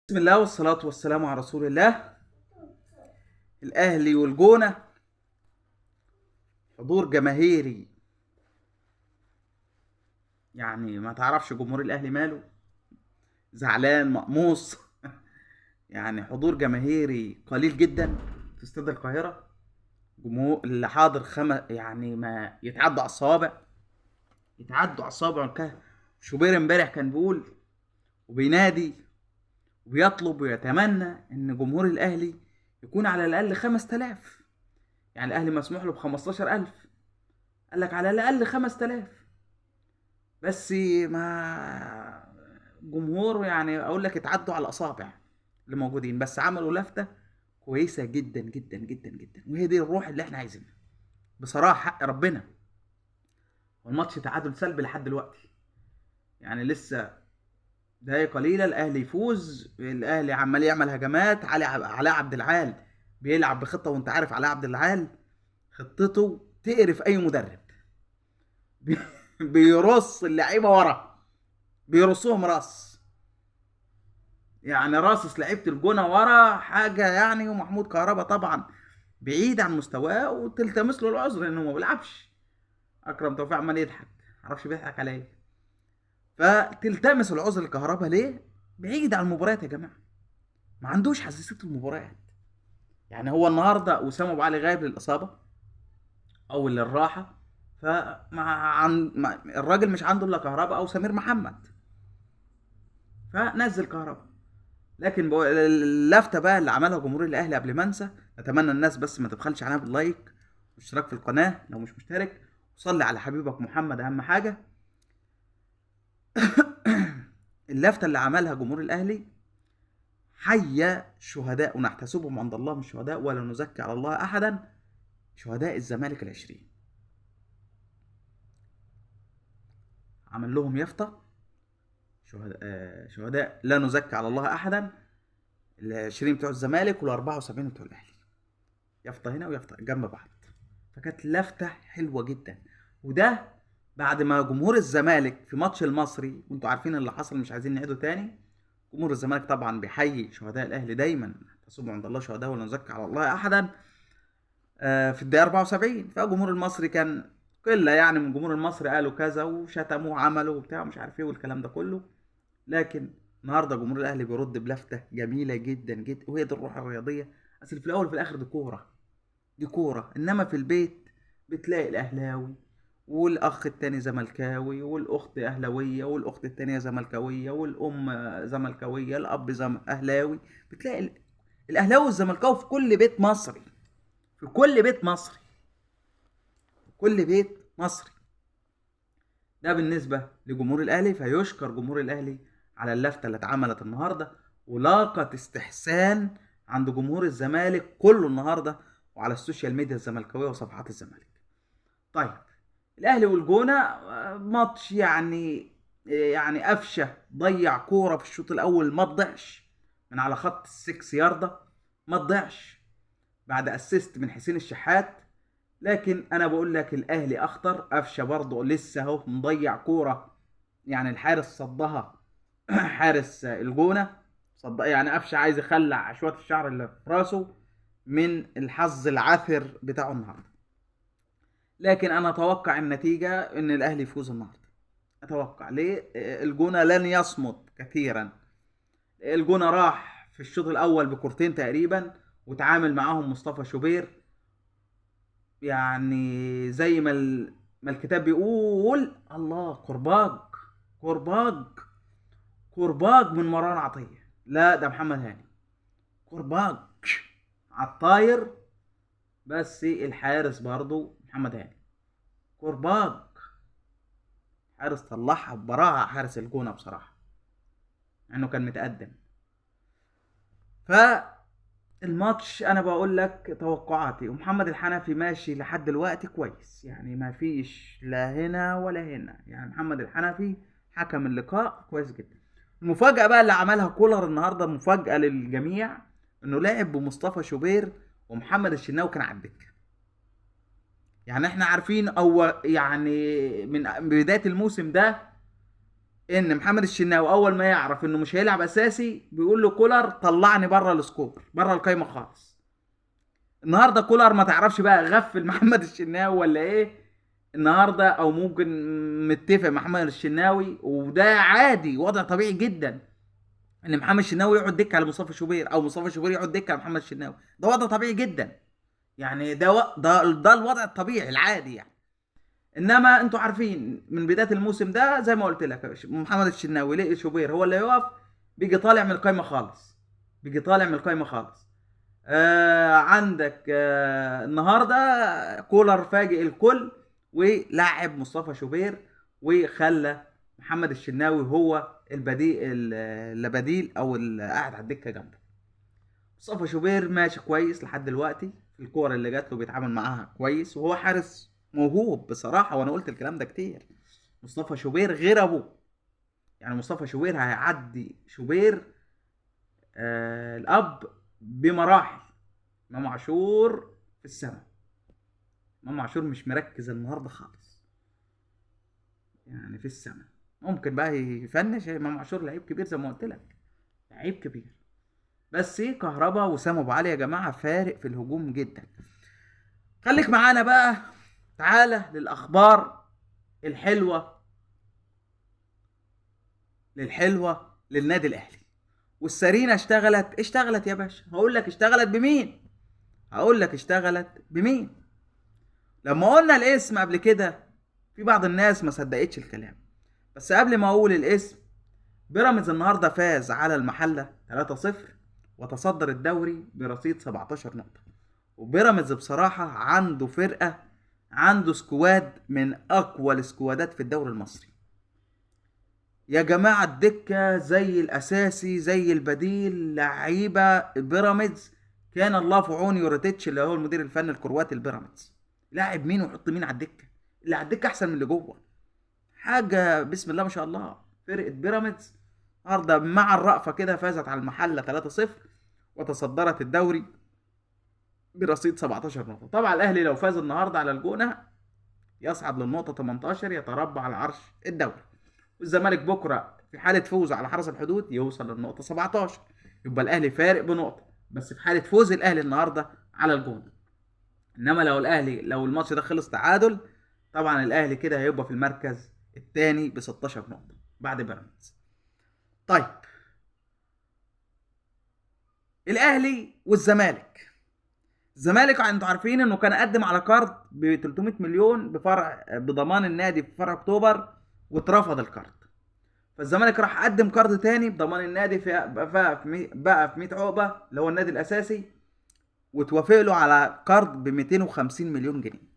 بسم الله والصلاة والسلام على رسول الله. الأهلي والجونة، حضور جماهيري. يعني ما تعرفش جمهور الأهلي ماله، زعلان مقموص. يعني حضور جماهيري قليل جدا في استاد القاهرة. جمهور اللي حاضر يعني ما يتعدوا على الصوابع، يتعدوا على الصوابع والكهف. شوبير امبارح كان بيقول وبينادي وبيطلب ويتمنى ان جمهور الأهلي يكون على الأقل 5000. يعني الأهلي مسموح له ب 15000، قال لك على الاقل 5000. بس ما جمهور يعني اقول لك اتعدوا على الاصابع اللي موجودين، بس عملوا لفته كويسه جدا جدا جدا جدا، وهي دي الروح اللي احنا عايزينها بصراحه حق ربنا. والماتش تعادل سلبي لحد دلوقتي، يعني لسه دقايق قليله الاهلي يفوز. الاهلي عمال يعمل هجمات. علاء عبد العال بيلعب بخطه، وانت عارف علاء عبد العال خطته تقرف اي مدرب. بيرص اللعيبه ورا، بيرصوهم راس، يعني راصص لعيبه الجونه ورا حاجه يعني. ومحمود كهربا طبعا بعيد عن مستواه وتلتمس له العذر لانه ما بيلعبش. اكرم توفيق عمال يضحك، معرفش بيضحك على ايه. فتلتمس العذر لكهربا ليه؟ بعيد عن المباريات يا جماعه، ما عندوش حساسيه المباريات. يعني هو النهارده اسامه ابو علي غايب للاصابه او للراحه، الراجل مش عنده الا كهربا او سمير محمد، فنزل كهربا. لكن اللفته بقى اللي عملها جمهور الاهلي قبل ما انسى، اتمنى الناس بس ما تبخلش عليها باللايك واشتراك في القناه لو مش مشترك، وصلي على حبيبك محمد اهم حاجه. اللفته اللي عملها جمهور الاهلي: حي شهداء نحتسبهم عند الله من الشهداء ولا نزكي على الله احدا، شهداء الزمالك العشرين. عمل لهم يافطه: شهداء لا نزكي على الله احدا، العشرين بتوع الزمالك وال74 بتوع الاهلي. يافطه هنا ويافطه جنب بعض، فكانت لفته حلوه جدا. وده بعد ما جمهور الزمالك في ماتش المصري، وانتوا عارفين اللي حصل مش عايزين نعيده تاني. جمهور الزمالك طبعا بيحيي شهداء الاهلي دايما، تصبوا عند الله شهداء ولا نزكي على الله احدا. في الدقيقه 74 فجمهور المصري كان قله، يعني من جمهور المصري قالوا كذا وشتموا وعملوا وبتاع مش عارف ايه والكلام ده كله. لكن النهارده جمهور الاهلي بيرد بلفته جميله جدا جدا، وهي دي الروح الرياضيه. اصل في الاول وفي الاخر دي كوره، دي كورة. انما في البيت بتلاقي الاهلاوي والاخ التاني زملكاوي والاخت اهلاوية والاخت التانية زملكاوية والام زملكاوية الاب اهلاوي. بتلاقي الاهلاوي والزملكاوي في كل بيت مصري، في كل بيت مصري، في كل بيت مصري. ده بالنسبة لجمهور الاهلي، فيشكر جمهور الاهلي على اللفتة اللي اتعملت النهاردة، ولاقت استحسان عند جمهور الزمالك كله النهارده وعلى السوشيال ميديا الزملكاويه وصفحات الزمالك. طيب، الاهلي والجونه ماتش يعني قفشه ضيع كوره في الشوط الاول ما تضيعش من على خط السكس ياردة، ما تضيعش بعد اسيست من حسين الشحات. لكن انا بقول لك الاهلي اخطر، قفشه برضه لسه اهو مضيع كوره، يعني الحارس صدها. حارس الجونه صد، يعني قفشه عايز يخلع شويه الشعر اللي في راسه من الحظ العاثر بتاعه النهارده. لكن انا اتوقع النتيجه ان الاهلي يفوز النهارده. اتوقع ليه؟ الجونه لن يصمد كثيرا. الجونه راح في الشوط الاول بكورتين تقريبا، وتعامل معاهم مصطفى شوبير. يعني زي ما الكتاب بيقول: الله كرباج، كرباج، كرباج من مروان عطيه. لا ده محمد هاني، كرباج عالطاير. بس الحارس برضو محمد هاني، كرباج. حارس طلعها ببراعه حارس الجونه بصراحه، مع انه كان متقدم. فالماتش انا بقول لك توقعاتي، ومحمد الحنفي ماشي لحد دلوقتي كويس، يعني ما فيش لا هنا ولا هنا. يعني محمد الحنفي حكم اللقاء كويس جدا. المفاجاه بقى اللي عملها كولر النهارده مفاجاه للجميع، انه لعب بمصطفى شوبير ومحمد الشناوي كان على الدكه. يعني احنا عارفين او يعني من بدايه الموسم ده ان محمد الشناوي اول ما يعرف انه مش هيلعب اساسي بيقول له كولر طلعني بره السكور، بره القايمه خالص. النهارده كولر ما تعرفش بقى غفل محمد الشناوي ولا ايه النهارده، او ممكن متفق مع محمد الشناوي، وده عادي وضع طبيعي جدا ان محمد الشناوي يقعد دكه على مصطفى شوبير، او مصطفى شوبير يقعد دكه على محمد الشناوي. ده وضع طبيعي جدا يعني، ده الوضع الطبيعي العادي يعني. انما انتوا عارفين من بدايه الموسم ده زي ما قلت لك، محمد الشناوي لقي شوبير هو اللي يقف، بيجي طالع من القايمه خالص، بيجي طالع من القايمه خالص. عندك النهارده كولر فاجئ الكل ولعب مصطفى شوبير، وخلى محمد الشناوي هو البديل او اللي قاعد على الدكه جنبه. مصطفى شوبير ماشي كويس لحد دلوقتي، في الكور اللي جات له بيتعامل معاها كويس، وهو حارس موهوب بصراحه، وانا قلت الكلام ده كتير. مصطفى شوبير غير ابوه، يعني مصطفى شوبير هيعدي شوبير الاب بمراحل. امام عاشور في السماء، امام عاشور مش مركز النهارده خالص، يعني في السماء. ممكن بقى يفنش، امام عاشور لعيب كبير زي ما قلت لك، لعيب كبير. بس ايه، كهربا وسام ابو علي يا جماعه فارق في الهجوم جدا. خليك معانا بقى، تعالى للاخبار الحلوه، للنادي الاهلي. والسرينه اشتغلت يا باشا. هقول لك اشتغلت بمين، لما قلنا الاسم قبل كده في بعض الناس ما صدقتش الكلام، بس قبل ما اقول الاسم، بيراميدز النهارده فاز على المحله 3-0 وتصدر الدوري برصيد 17 نقطه. وبيراميدز بصراحه عنده فرقه، عنده سكواد من اقوى السكوادات في الدوري المصري يا جماعه. الدكه زي الاساسي زي البديل، لعيبه بيراميدز كان الله في عون يوريتيتش اللي هو المدير الفني الكرواتي البيراميدز. لاعب مين ويحط مين على الدكه؟ اللي على الدكه احسن من اللي جوه، حاجه بسم الله ما شاء الله. فرقه بيراميدز النهارده مع الرأفه كده فازت على المحله 3-0 وتصدرت الدوري برصيد 17 نقطه. طبعا الاهلي لو فاز النهارده على الجونه يصعد للنقطه 18، يتربع على عرش الدوري. والزمالك بكره في حاله فوز على حرس الحدود يوصل للنقطه 17، يبقى الاهلي فارق بنقطه، بس في حاله فوز الاهلي النهارده على الجونه. انما لو الماتش ده خلص تعادل، طبعا الاهلي كده هيبقى في المركز الثاني ب 16 نقطه بعد بيراميدز. طيب، الاهلي والزمالك. الزمالك انتوا عارفين انه كان قدم على كارد ب 300 مليون بفرع بضمان النادي في فرع اكتوبر، واترفض الكارد. فالزمالك راح قدم كارد تاني بضمان النادي بقى في 100 عقبه اللي هو النادي الاساسي، وتوافق له على كارد ب 250 مليون جنيه.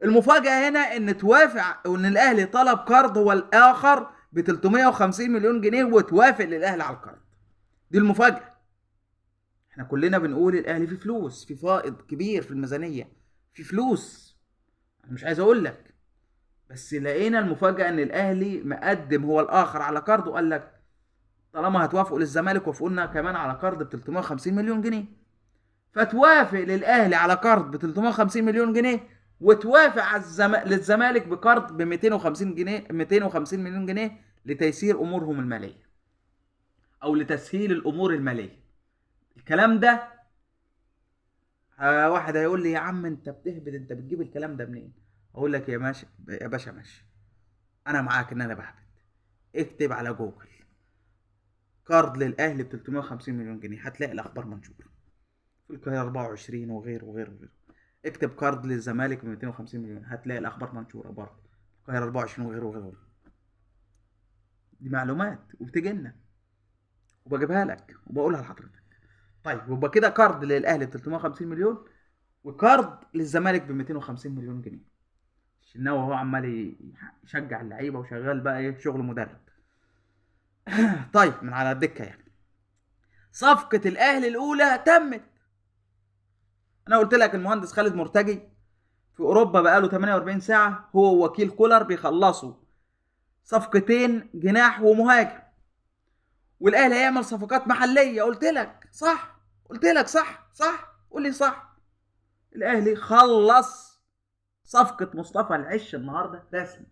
المفاجاه هنا ان توافق، وان الاهلي طلب كارد هو الاخر ب 350 مليون جنيه وتوافق للاهلي على الكارد. دي المفاجاه. احنا كلنا بنقول الاهلي فيه فلوس، في فائض كبير في الميزانيه، في فلوس، انا مش عايز اقول لك. بس لقينا المفاجاه ان الاهلي مقدم هو الاخر على كارد، وقال لك طالما هتوافقوا للزمالك وافقوا لنا كمان على كارد ب 350 مليون جنيه. فتوافق للاهلي على كارد ب 350 مليون جنيه، وتوافق على للزمالك بكارد ب 250 مليون جنيه لتيسير امورهم الماليه، او لتسهيل الامور الماليه. الكلام ده واحد هيقول لي يا عم انت بتهبد، انت بتجيب الكلام ده منين؟ اقول لك يا باشا ماشي، انا معاك ان انا بهبد. اكتب على جوجل كارد للاهلي ب 350 مليون جنيه، هتلاقي الاخبار منشوره في القاهره 24 وغيره وغيره وغيره. اكتب كارد للزمالك ب 250 مليون، هتلاقي الاخبار منشوره برضه القاهره 24 وغيره وغيره. دي معلومات وبتجي لنا وبجيبها لك وبقولها لحضرتك. طيب، يبقى كده كارد للاهلي ب 350 مليون، وكارد للزمالك ب 250 مليون جنيه. الشناوي هو عمال يشجع اللعيبه وشغال بقى ايه شغل مدرب. طيب، من على الدكه يعني. صفقه الاهلي الاولى تمت. انا قلت لك المهندس خالد مرتجي في اوروبا بقاله 48 ساعه هو وكيل كولر بيخلصوا صفقتين جناح ومهاجم، والاهلي هيعمل صفقات محليه. قلت لك صح، قول لي صح. الاهلي خلص صفقه مصطفى العش النهارده رسمي،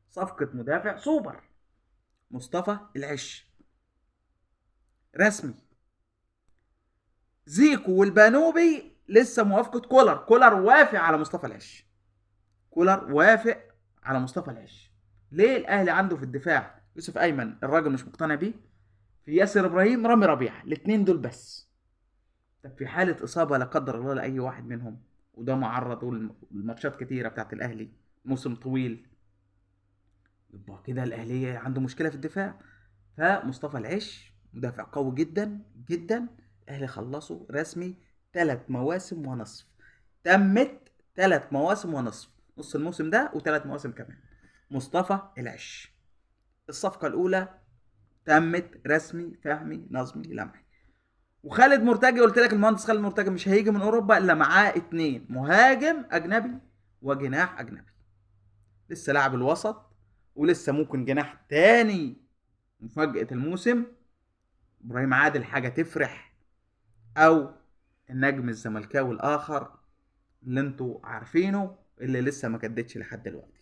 صفقه مدافع سوبر. مصطفى العش رسمي. زيكو والبانوبي لسه موافقة كولر وافق على مصطفى العش. كولر وافق على مصطفى العش. ليه؟ الاهلي عنده في الدفاع يوسف ايمن الراجل مش مقتنع بيه، في ياسر ابراهيم، رامي ربيعه، الاثنين دول بس. طب في حاله اصابه لا قدر الله لاي واحد منهم، وده معرض لماتشات كتيره بتاعت الاهلي، موسم طويل، يبقى كده الاهلي عنده مشكله في الدفاع. فمصطفى العش مدافع قوي جدا جدا. الاهلي خلصوا رسمي 3 مواسم ونصف. تمت 3 مواسم ونصف، نص الموسم ده و3 مواسم كمان. مصطفى العش الصفقه الاولى تمت رسمي، فهمي نظمي لمحي. وخالد مرتجي قلت لك المهندس خالد مرتجي مش هيجي من اوروبا الا معاه 2 مهاجم اجنبي وجناح اجنبي. لسه لاعب الوسط، ولسه ممكن جناح تاني. مفاجأة الموسم ابراهيم عادل، حاجة تفرح، او النجم الزملكاوي الاخر اللي انتوا عارفينه اللي لسه ما جددش لحد دلوقتي.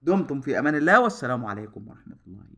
دمتم في امان الله، والسلام عليكم ورحمة الله.